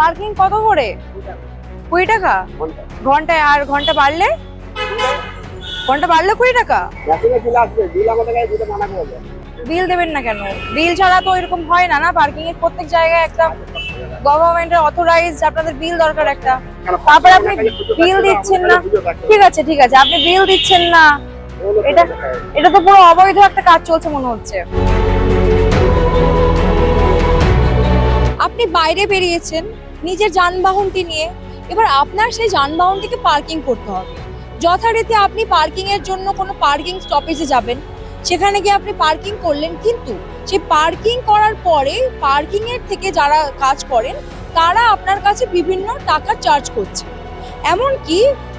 Parking কত করে? 20 টাকা ঘন্টায়। আর ঘন্টা বাড়লে 20 টাকা। বিল দেবেন না কেন? বিল ছাড়া তো এরকম হয় না। না, পার্কিং এর প্রত্যেক জায়গায় একটা গভর্নমেন্টের অথরাইজড আপনাদের বিল দরকার একটা। তারপরে আপনি বিল দিচ্ছেন না। ঠিক আছে ঠিক আছে, আপনি বিল দিচ্ছেন না, এটা এটা তো পুরো অবৈধ একটা কাজ চলছে মনে হচ্ছে। আপনি বাইরে বেরিয়েছেন নিজের যানবাহনটি নিয়ে, এবার আপনার সেই যানবাহনটিকে পার্কিং করতে হবে। যথারীতি আপনি পার্কিং এর জন্য কোনো পার্কিং স্টপেজে যাবেন, সেখানে গিয়ে আপনি পার্কিং করলেন, কিন্তু সেই পার্কিং করার পরে পার্কিং এর থেকে যারা কাজ করেন তারা আপনার কাছে বিভিন্ন টাকা চার্জ করছে। এমনকি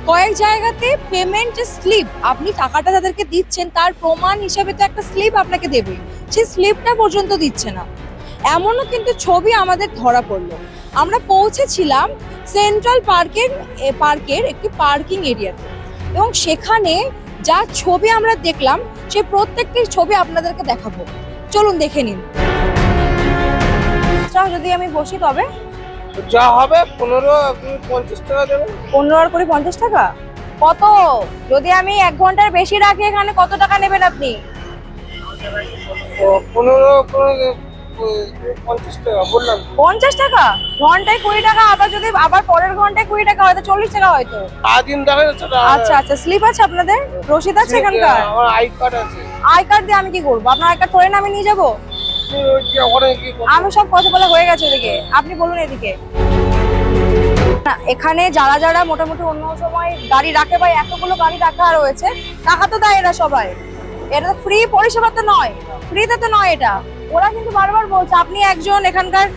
কয়েক জায়গাতে পেমেন্ট স্লিপ, আপনি টাকাটা তাদেরকে দিচ্ছেন তার প্রমাণ হিসেবে তো একটা স্লিপ আপনাকে দেবে, সেই স্লিপটা পর্যন্ত দিচ্ছে না। এমনও কিন্তু ছবি আমাদের ধরা পড়লো। আমরা পৌঁছেছিলাম সেন্ট্রাল পার্কের একটি পার্কিং এরিয়াতে, এবং সেখানে যা ছবি আমরা দেখলাম সেই প্রত্যেকটি ছবি আপনাদেরকে দেখাবো। চলুন দেখে নিন। যদি আমি বসি তবে যা হবে 15-50 টাকা দেবেন। 15 আর করে 50 টাকা কত? যদি আমি 1 ঘন্টার বেশি রাখি এখানে কত টাকা নেবেন আপনি? 50 টাকা বললাম। 50 টাকা ঘন্টায় 20 টাকা, আবার যদি আবার পরের ঘন্টায় 20 টাকা হয়তো 40 টাকা হয়তো। সারাদিন দেখা যাচ্ছে। আচ্ছা আচ্ছা, স্লিপ আছে আপনাদের? রসিদ আছে এখানকার? আমার আই কার্ড আছে। আই কার্ড দিয়ে আমি কি করবো? আপনার আই কার্ড করে না আমি নিয়ে যাবো? ওখানে কি আমি সব কথা বলা হয়ে গেছে এদিকে, আপনি বলুন এদিকে। না, এখানে যারা যারা মোটামুটি অন্য সময় গাড়ি রাখে বা এতগুলো গাড়ি রাখা রয়েছে, টাকা তো দেয় এরা সবাই। এটা তো ফ্রি পরিষেবা তো নয়, ফ্রিতে তো নয় এটা। ওরা কিন্তু বারবার বলছে, আপনি একজন এখানকার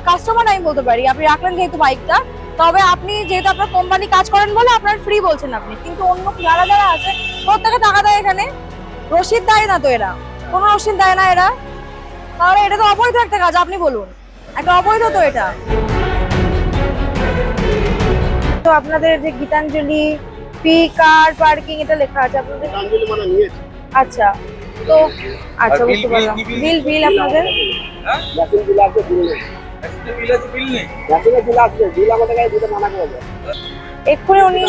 কাস্টমার আমি বলতে পারি, আপনি রাখলেন যেহেতু বাইকটা, তবে আপনি যেহেতু আপনার কোম্পানি কাজ করেন বলে আপনার ফ্রি বলছেন আপনি, কিন্তু অন্য যারা যারা আছে প্রত্যেকে টাকা দেয় এখানে। রসিদ দেয় না তো এরা, কোনো রসিদ দেয় না এরা, তাহলে এটা তো অবৈধ একটা কাজ। আপনি বলুন, একটা অবৈধ তো এটা। তো আপনাদের যে গীতাঞ্জলি পি কার পার্কিং এটা লেখা আছে আপনাদের? গীতাঞ্জলি মানে নিয়েছি। আচ্ছা, তো আচ্ছা বুঝতে পারলাম। বিল আপনাদের? ন্যাশনাল বিল আছে, বিল নেই। বিল আছে, বিল নেই। ন্যাশনাল বিল আছে, বিল আমাদের কাছে দিতে মানা করে। এক্ষুনি উনি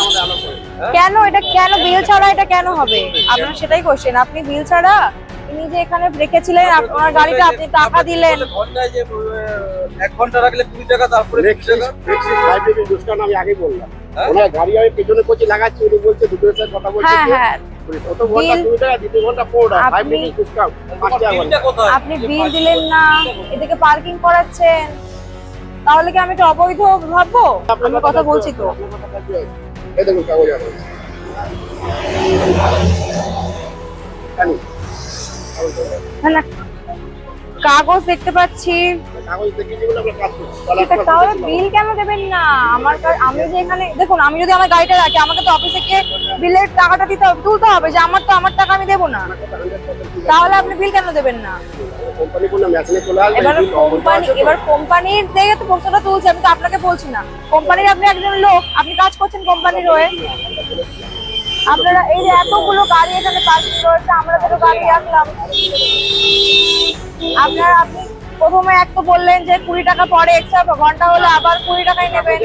কেন এটা কেন বিল ছাড়া এটা কেন হবে? আপনার সেটাই কোশ্চেন। আপনি বিল ছাড়া নিজে এখানে রেখেছিলেন আপনার গাড়িটা, আপনি টাকা দিলেন। ঘন্টায় যে 1 ঘন্টা রাখলে 20 টাকা, তারপরে 20 টাকা লাইব্রেরি ডিসকাউন্ট আমি আগে বললাম। ওনার গাড়ি আমি পেছনে কোচে লাগাচ্ছি, উনি বলছে দুটোর সাথে কথা বলছে। হ্যাঁ হ্যাঁ, কত ঘন্টা 2 টাকা, 2 ঘন্টা 4 টাকা, লাইব্রেরি ডিসকাউন্ট 5 টাকা। আপনি বিল দিলেন না, এদিকে পার্কিং করাচ্ছেন, তাহলে কি আমি এটা অবৈধ ভাববো? আমি কথা বলছি তো। এই দেখুন কাগজ আছে। না না, কাগজ দেখতে পাচ্ছি। কাগজ দেখিয়ে বলে আমরা কাজ করছি। তাহলে বিল কেন দেবেন না? আমি যে এখানে দেখুন, আমি যদি আমার গাড়িটা রাখি আমাকে তো অফিসে গিয়ে বিলের টাকাটা তুলতে হবে, যে আমার টাকা আমি দেবো না। তাহলে আপনি বিল কেন দেবেন না? কোম্পানি বললো মেশিনে চলে আসবে। এবার কোম্পানির দেখে তো প্রশ্নটা তুলছে, আমি তো আপনাকে বলছি না। কোম্পানির আপনি একজন লোক, আপনি কাজ করছেন কোম্পানির হয়ে। আপনারা এই যে এতগুলো গাড়ি এখানে পার্কিং রয়েছে, আমরা দুটো গাড়ি রাখলাম, আপনি প্রথমে এক তো বললেন যে 20 টাকা পরে এক্সট্রা ঘন্টা হলে আবার 20 টাকাই নেবেন।